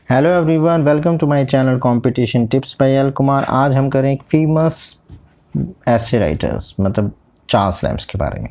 Hello everyone, welcome to my channel competition tips by L Kumar. आज हम करें एक फेमस ऐसे राइटर्स मतलब चार्ल्स लैम्स के बारे में।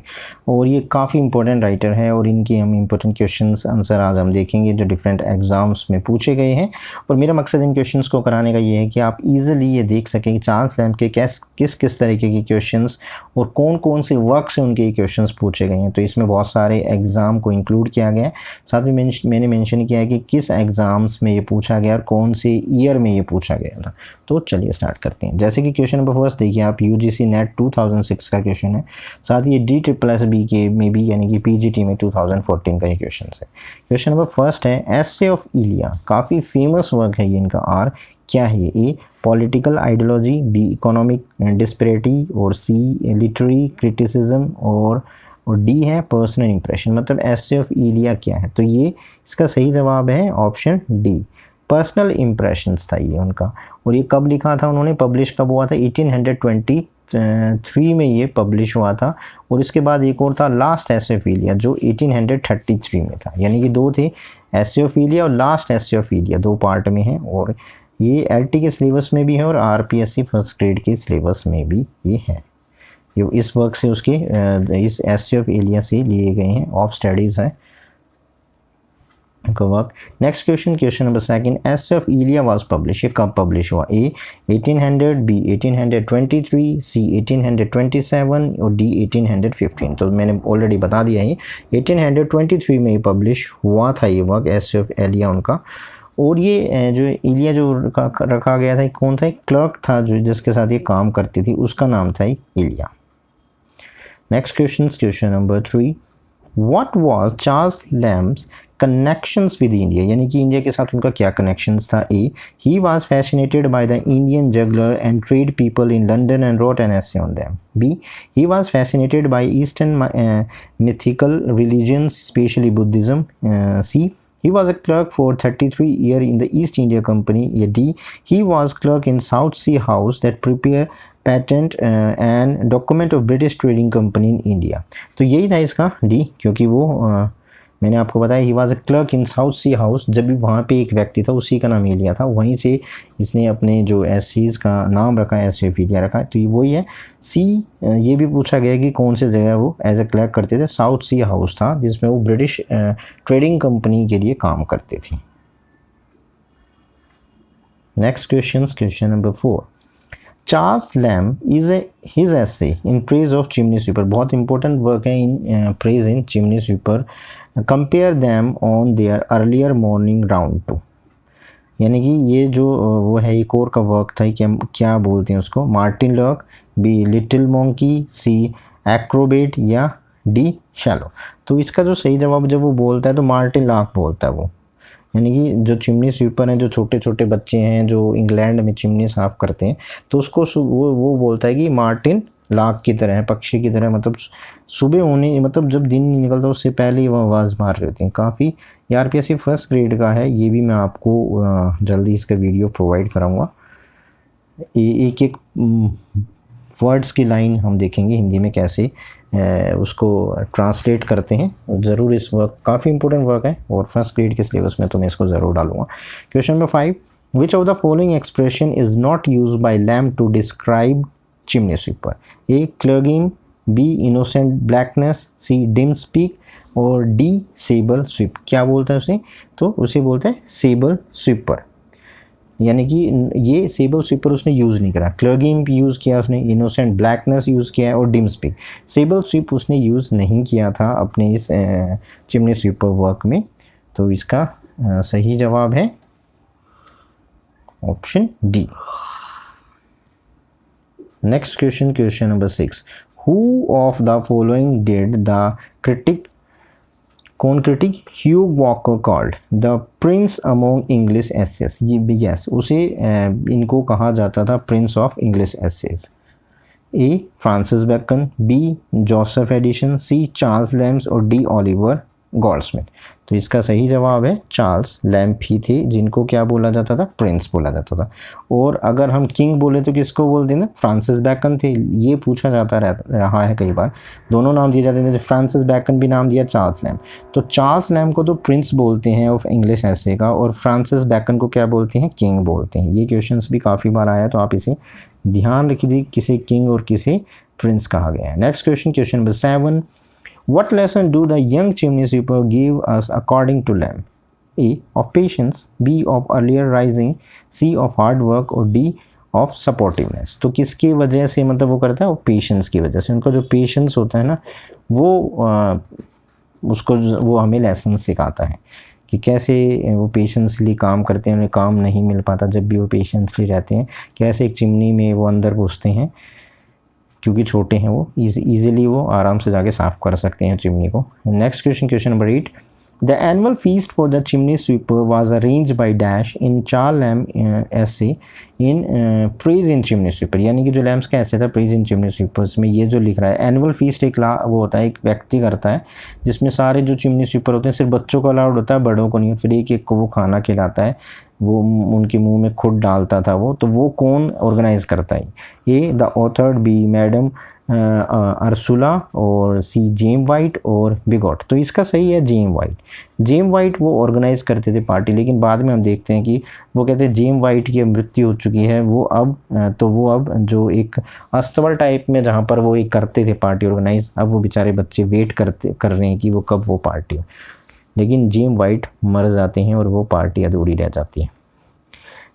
और ये काफ़ी इंपॉर्टेंट राइटर है और इनके हम इंपॉर्टेंट क्वेश्चंस आंसर आज हम देखेंगे जो डिफरेंट एग्जाम्स में पूछे गए हैं। और मेरा मकसद इन क्वेश्चंस को कराने का ये है कि आप इजीली ये देख सकें कि चार्ल्स लैम्स के किस किस तरीके के क्वेश्चंस और कौन कौन से वर्क से उनके क्वेश्चंस पूछे गए हैं। तो इसमें बहुत सारे एग्ज़ाम को इंक्लूड किया गया है। साथ ही मैंने मेंशन किया है कि किस एग्ज़ाम्स में ये पूछा गया और कौन से ईयर में ये पूछा गया था। तो चलिए स्टार्ट करते हैं। जैसे कि क्वेश्चन नंबर फर्स्ट देखिए आप, यूजीसी नेट 2006 का क्वेश्चन है। साथ ही ये DSSB के में भी यानी कि PGT में 2014 का ये क्वेश्चन है। क्वेश्चन नंबर फर्स्ट है एसे ऑफ इलिया, काफ़ी फेमस वर्क है ये इनका। आर क्या है ये? A political ideology, B economic disparity, और सी लिटरेरी क्रिटिसिज्म, और डी है पर्सनल इंप्रेशन। मतलब एसे ऑफ इलिया क्या है? तो ये इसका सही जवाब है ऑप्शन डी, पर्सनल इंप्रेशंस था ये उनका। और ये कब लिखा था उन्होंने, पब्लिश कब हुआ था? 1823 में ये पब्लिश हुआ था। और इसके बाद एक और था लास्ट एसे ऑफ इलिया जो 1833 में था। यानी कि दो थे, एसे ऑफ इलिया और लास्ट एसे ऑफ इलिया, दो पार्ट में है। और ये LT के सिलेबस में भी है और RPSC फर्स्ट ग्रेड के सिलेबस में भी ये है। ये इस वर्क से उसके इस एसे ऑफ इलिया से लिए गए हैं, ऑफ स्टडीज़ है work. Next question number second, essay of Elia was publish, ये कब पब्लिश हुआ? ए 1800, बी 1823, सी 1827 और डी 1815। तो मैंने ऑलरेडी बता दिया है 1823 में ये पब्लिश हुआ था ये वर्क एसे ऑफ इलिया उनका। और ये जो इलिया जो रखा गया था कौन था? एक क्लर्क था जो जिसके साथ ये काम करती थी, उसका नाम था Elia. Next question number 3, what was Charles Lamb's connections with India, यानी कि इंडिया के साथ उनका क्या कनेक्शंस था? A he was fascinated by the Indian juggler and trade people in London and wrote an essay on them. B he was fascinated by eastern mythical religions specially Buddhism. C he was a clerk for 33 years in the East India Company. D he was clerk in South Sea House that prepare patent and document of British trading company in India. तो यही था इसका D, क्योंकि वो मैंने आपको बताया ही was a clerk in South Sea House, जब भी वहाँ पे एक व्यक्ति था उसी का नाम ये लिया था, वहीं से इसने अपने जो एसीज़ का नाम रखा है, एसे ऑफ इलिया रखा है। तो ये वही है। सी ये भी पूछा गया कि कौन से जगह वो एज ए क्लर्क करते थे। साउथ सी हाउस था जिसमें वो ब्रिटिश ट्रेडिंग कंपनी के लिए काम करते थे। Next question number 4, Charles lamb is his essay in praise of chimney sweeper, बहुत इंपॉर्टेंट वर्क है in praise in chimney sweeper. Compare them on their earlier morning round to, यानी कि ये जो वो है एक और का वर्क था, क्या बोलते हैं उसको? Martin lock, B little monkey, C acrobat, या डी शैलो। तो इसका जो सही जवाब जब वो बोलता है तो मार्टिन लॉक बोलता है वो, यानी कि जो चिमनी स्वीपर हैं, जो छोटे छोटे बच्चे हैं जो इंग्लैंड में चिमनी साफ़ करते हैं, तो उसको वो बोलता है कि मार्टिन लाख की तरह है, पक्षी की तरह। मतलब सुबह होने, मतलब जब दिन नहीं निकलता उससे पहले ही वो आवाज़ मार रहे होते हैं। काफ़ी RPSC फर्स्ट ग्रेड का है, ये भी मैं आपको जल्दी इसका वीडियो प्रोवाइड कराऊंगा। एक एक वर्ड्स की लाइन हम देखेंगे हिंदी में कैसे उसको ट्रांसलेट करते हैं। ज़रूर इस वर्क काफ़ी इंपॉर्टेंट वर्क है और फर्स्ट ग्रेड के सिलेबस में तो मैं इसको ज़रूर डालूंगा। Question number 5, which of the following expression is not use by Lamb to describe chimney sweeper? A clergy imps, B innocent blackness, C dim speak, और डी सेबल स्वीप। क्या बोलता है उसे? तो उसे बोलता है सेबल स्वीपर, यानी कि ये सेबल स्वीपर उसने यूज़ नहीं करा। क्लर्गिंग यूज़ किया उसने, इनोसेंट ब्लैकनेस यूज़ किया और डिम स्पीक। सेबल स्वीप उसने यूज़ नहीं किया था अपने इस चिमनी स्वीपर वर्क में। तो इसका सही जवाब है option D. Next question number 6, who of the following did the critic, कौन critic? Hugh Walker called the prince among English essays. ये भी यस, उसे इनको कहा जाता था prince of English essays. A Francis Bacon, B Joseph Addison, C Charles Lamb's और D Oliver Goldsmith. तो इसका सही जवाब है चार्ल्स लैम्प ही थे, जिनको क्या बोला जाता था, प्रिंस बोला जाता था। और अगर हम किंग बोले तो किसको बोलते हैं ना, फ्रांसिस बैकन थे। ये पूछा जाता रहा है कई बार, दोनों नाम दिए जाते हैं, फ्रांसिस बैकन भी नाम दिया, चार्ल्स लैम्प। तो चार्ल्स लैम्प को तो प्रिंस बोलते हैं ऑफ इंग्लिश ऐसे का, और फ्रांसिस बैकन को क्या बोलते हैं, किंग बोलते हैं। ये क्वेश्चन भी काफ़ी बार आया, तो आप इसे ध्यान रखिए, किसे किंग और किसे प्रिंस कहा गया है। Next question, question number 7, what lesson do the young chimney sweeper give us according to Lamb? A. Of patience, B. Of earlier rising, C. Of hard work, और D. of supportiveness। तो किसकी वजह से मतलब वो करता है, वो पेशेंस की वजह से। उनका जो पेशेंस होता है ना, वो उसको वो हमें लेसन सिखाता है कि कैसे वो पेशेंसली काम करते हैं, उन्हें काम नहीं मिल पाता जब भी वो पेशेंसली रहते हैं, कैसे एक चिमनी में वो अंदर घुसते हैं, क्योंकि छोटे हैं वो इजीली वो आराम से जाके साफ कर सकते हैं चिमनी को। Next question, question number 8, the annual feast for the chimney sweeper was arranged by dash in Charles lamp essay in praise in chimney sweeper. यानी कि जो लैम्प्स का ऐसे था प्रेज इन चिमनी स्वीपर्स में, ये जो लिख रहा है एनुअल फीस्ट एक वो होता है, एक व्यक्ति करता है जिसमें सारे जो चिमनी स्वीपर होते हैं, सिर्फ बच्चों को अलाउड होता है, बड़ों को नहीं। फिर एक एक को वो खाना खिलाता है, वो उनके मुंह में खुद डालता था वो। तो वो कौन ऑर्गेनाइज करता है? ए द ऑथर, बी मैडम अर्सुला, और सी जेम वाइट, और बिगॉट। तो इसका सही है जेम वाइट। जेम वाइट वो ऑर्गेनाइज करते थे पार्टी, लेकिन बाद में हम देखते हैं कि वो कहते हैं जेम वाइट की मृत्यु हो चुकी है, वो अब जो एक अस्तबल टाइप में जहाँ पर वो एक करते थे पार्टी ऑर्गेनाइज, अब वो बेचारे बच्चे वेट कर रहे हैं कि वो कब वो पार्टी हो, लेकिन जेम वाइट मर जाते हैं और वो पार्टी अधूरी रह जाती है।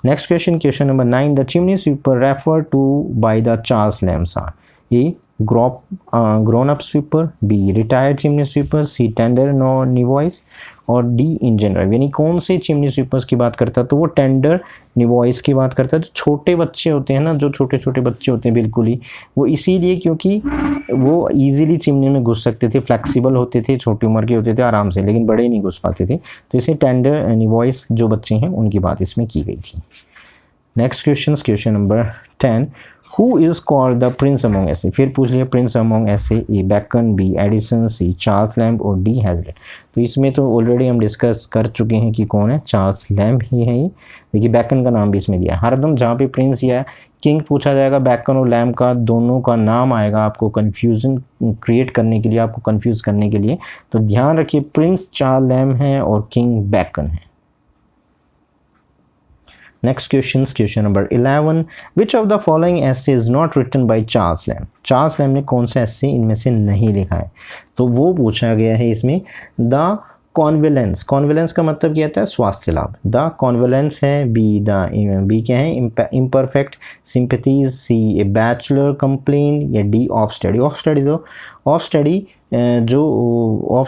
Next question, question number 9, the chimney sweeper refer to by the Charles Lamb's are a grown up sweeper, B retired chimney sweeper, C tender novice, और डी इन जनरल। यानी कौन से चिमनी स्वीपर्स की बात करता है, तो वो टेंडर निवॉइस की बात करता है। जो छोटे बच्चे होते हैं ना, जो छोटे छोटे बच्चे होते हैं बिल्कुल ही, वो इसीलिए क्योंकि वो इजीली चिमनी में घुस सकते थे, फ्लेक्सिबल होते थे, छोटी उम्र के होते थे आराम से, लेकिन बड़े नहीं घुस पाते थे। तो इसे टेंडर निवॉइस जो बच्चे हैं उनकी बात इसमें की गई थी। Next question, question number 10, Who is called the prince among essay? फिर पूछ लिया prince among essay, A Bacon, B Addison, C Charles Lamb, और डी हैजलिट। तो इसमें तो ऑलरेडी हम डिस्कस कर चुके हैं कि कौन है, चार्ल्स लैम्प ही है। ये देखिए बैकन का नाम भी इसमें दिया है। हरदम जहाँ पे प्रिंस या किंग पूछा जाएगा, बैकन और लैम्प का दोनों का नाम आएगा, आपको कन्फ्यूजन क्रिएट करने के लिए, आपको कन्फ्यूज करने के लिए। तो ध्यान रखिए प्रिंस चार्ल्स लैम्प है और किंग बैकन है। Next questions, question number 11, which of the following essay is not written by Charles Lamb? Charles lamp ने कौन सा essay इनमें से नहीं लिखा है? तो वो पूछा गया है इसमें द कॉन्वेलेंस। कॉन्वेलेंस का मतलब क्या होता है, स्वास्थ्य लाभ। द कॉन्वेलेंस है, बी क्या है, imperfect sympathies, C a bachelor complain, या D of study. Of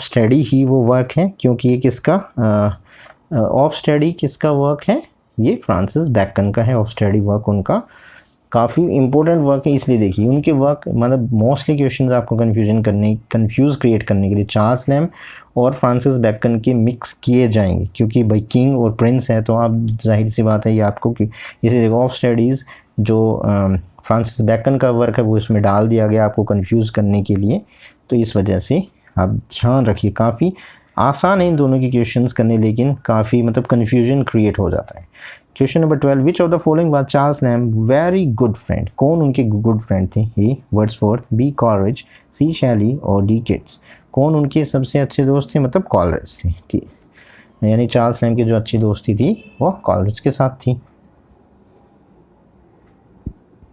study ही वो वर्क है, क्योंकि ये किसका ऑफ स्टडी किसका वर्क है, ये फ्रांसिस बैकन का है। ऑफ स्टडी वर्क उनका काफ़ी इंपॉर्टेंट वर्क है, इसलिए देखिए उनके वर्क मतलब मोस्टली क्वेश्चंस आपको कंफ्यूज क्रिएट करने के लिए चार्ल्स लैम्प और फ्रांसिस बैकन के मिक्स किए जाएंगे, क्योंकि भाई किंग और प्रिंस है, तो आप जाहिर सी बात है ये आपको कि इसे देखो ऑफ स्टडीज़ जो फ्रांसिस बैकन का वर्क है वो इसमें डाल दिया गया आपको कंफ्यूज करने के लिए। तो इस वजह से आप ध्यान रखिए, काफ़ी आसान है इन दोनों की क्वेश्चंस करने, लेकिन काफ़ी मतलब कन्फ्यूजन क्रिएट हो जाता है। Question number 12, which of the following was Charles lamp very good friend? कौन उनके गुड फ्रेंड थे? ए वर्ड्सवर्थ, बी कॉलरिज, सी शैली, और डी किट्स। कौन उनके सबसे अच्छे दोस्त थे, मतलब कॉलरिज थे, ठीक। यानी चार्ल्स लैम्प की जो अच्छी दोस्ती थी वो कॉलरिज के साथ थी।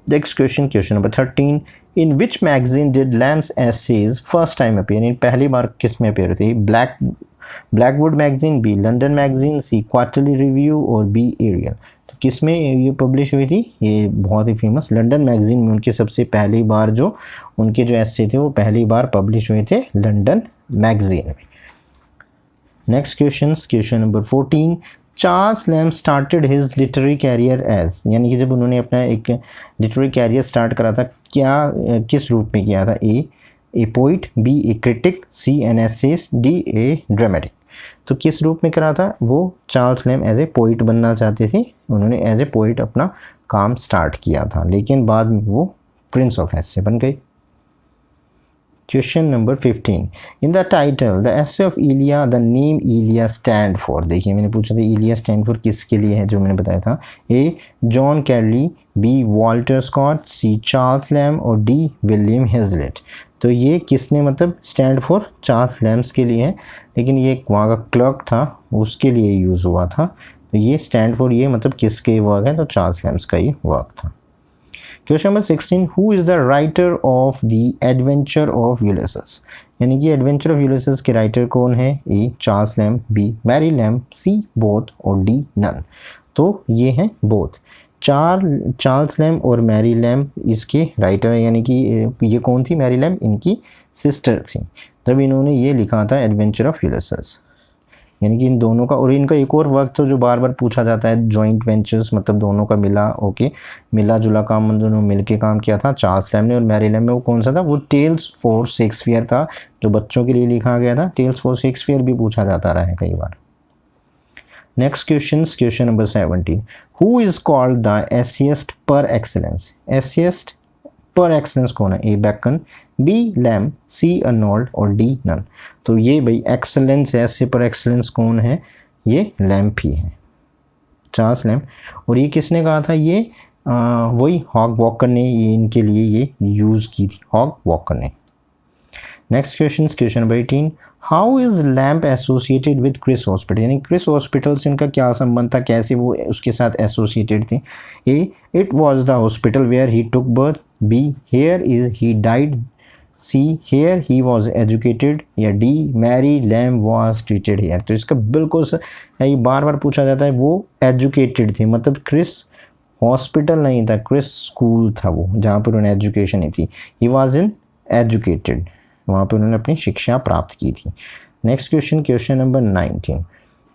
Next question, question number 13, in which magazine did Lamb's essays first time appear? यानी पहली बार किस में अपीयर हुई? Blackwood Magazine, B London Magazine, C Quarterly Review, और बी एरियल। तो किस में ये पब्लिश हुई थी? ये बहुत ही फेमस लंदन मैगजीन में उनके सबसे पहली बार जो उनके जो एसे थे वो पहली बार पब्लिश हुए थे लंदन मैगजीन में। Next question, question number 14, Charles Lamb started his literary career as, यानी कि जब उन्होंने अपना एक लिटरेरी कैरियर स्टार्ट करा था, क्या किस रूप में किया था? A poet, B a critic, C an essayist, D a dramatic. तो किस रूप में करा था? वो Charles Lamb as a poet बनना चाहते थे, उन्होंने एज ए पोइट अपना काम स्टार्ट किया था, लेकिन बाद में वो प्रिंस ऑफ एसे बन गए। Question number 15 in the title the essay of Elia the name Elia stand for. देखिए मैंने पूछा था इलिया स्टैंड फॉर किसके लिए है, जो मैंने बताया था। A John Carley, B Walter Scott, C Charles Lamb और डी विलियम हेजलेट। तो ये किसने मतलब स्टैंड फॉर चार्ल्स लैम्स के लिए है, लेकिन ये वहाँ का क्लर्क था उसके लिए यूज़ हुआ था। तो ये स्टैंड फॉर ये मतलब किसके वर्क है, तो चार्ल्स लैम्स का ही वर्क था। Question number 16 who is the writer of the adventure of Ulysses. यानी कि एडवेंचर ऑफ यूलिसेस के राइटर कौन है। A Charles Lamb, B Mary Lamb, C both और डी नन। तो ये हैं बोथ। चार्ल्स लैम और मैरी लैम इसके राइटर हैं, यानी कि ये कौन थी, मैरी लैम इनकी सिस्टर थी जब इन्होंने ये लिखा था एडवेंचर ऑफ यूलिसेस। यानी कि इन दोनों का, और इनका एक और वर्क था जो बार बार पूछा जाता है, जॉइंट वेंचर्स, मतलब दोनों का मिला जुला काम, दोनों मिलके काम किया था चार्ल्स लैम ने और मैरी लैम में। वो कौन सा था, वो टेल्स फॉर शेक्सपियर था जो बच्चों के लिए लिखा गया था। टेल्स फॉर शेक्सपियर भी पूछा जाता रहा है कई बार। Next question number 17 who is called the essayist par excellence. Essayist par excellence कौन है। A Bacon, B Lamb, C Arnold और डी नन। तो ये भाई एक्सेलेंस है, एसे पर एक्सेलेंस कौन है, ये लैम्प ही है, चार्ल्स लैम्प। और ये किसने कहा था, ये वही हॉग वॉकर ने ये इनके लिए ये यूज़ की थी, हॉग वॉकर ने। Next question number 18 how is Lamb associated with क्रिस हॉस्पिटल। यानी क्रिस हॉस्पिटल से उनका क्या संबंध था, कैसे वो उसके साथ एसोसिएटेड थे। A it was the hospital where he took birth, B here is he died, C here he was educated, या D Mary Lamb was treated here. तो इसका बिल्कुल ये बार बार पूछा जाता है, वो एजुकेटेड थे, मतलब क्रिस हॉस्पिटल नहीं था, क्रिस स्कूल था वो जहाँ पर उन्हें एजुकेशन ही थी। ही वॉज इन एजुकेटेड, वहाँ पर उन्होंने अपनी शिक्षा प्राप्त की थी। Next question number 19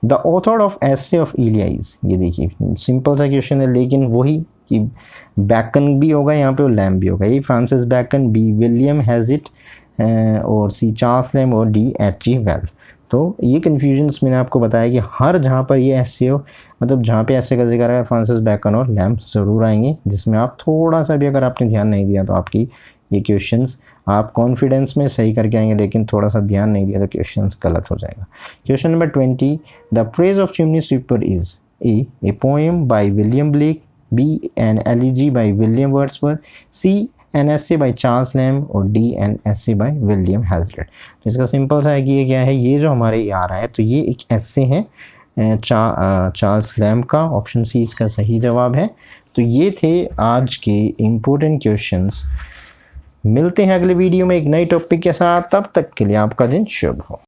the author of essay of Elia is. ये देखिए सिंपल सा क्वेश्चन है, लेकिन वही कि बैकन भी होगा यहाँ पे और लैम भी होगा। ये फ्रांसिस बैकन, बी विलियम हेजिट और सी चार्ल्स लैम और डी एच.जी. वेल। तो ये कन्फ्यूजन्स मैंने आपको बताया कि हर जहाँ पर ये ऐसे हो, मतलब जहाँ पे ऐसे का जिक्र है फ्रांसिस बैकन और लैम ज़रूर आएंगे, जिसमें आप थोड़ा सा भी अगर आपने ध्यान नहीं दिया तो आपकी ये क्वेश्चंस आप कॉन्फिडेंस में सही करके आएंगे, लेकिन थोड़ा सा ध्यान नहीं दिया तो क्वेश्चंस गलत हो जाएगा। Question number 20 the praise of chimney sweeper is A poem by William Blake, B an elegy by William Wordsworth, C an essay by Charles Lamb और D an essay by William Hazlitt. तो इसका simple सा है कि ये क्या है, ये जो हमारे आ रहा है तो ये एक एसे है चार्ल्स लैम का, ऑप्शन सी इसका सही जवाब है। तो ये थे आज के इम्पोर्टेंट क्वेश्चंस। मिलते हैं अगले वीडियो में एक नई टॉपिक के साथ, तब तक के लिए आपका दिन शुभ हो।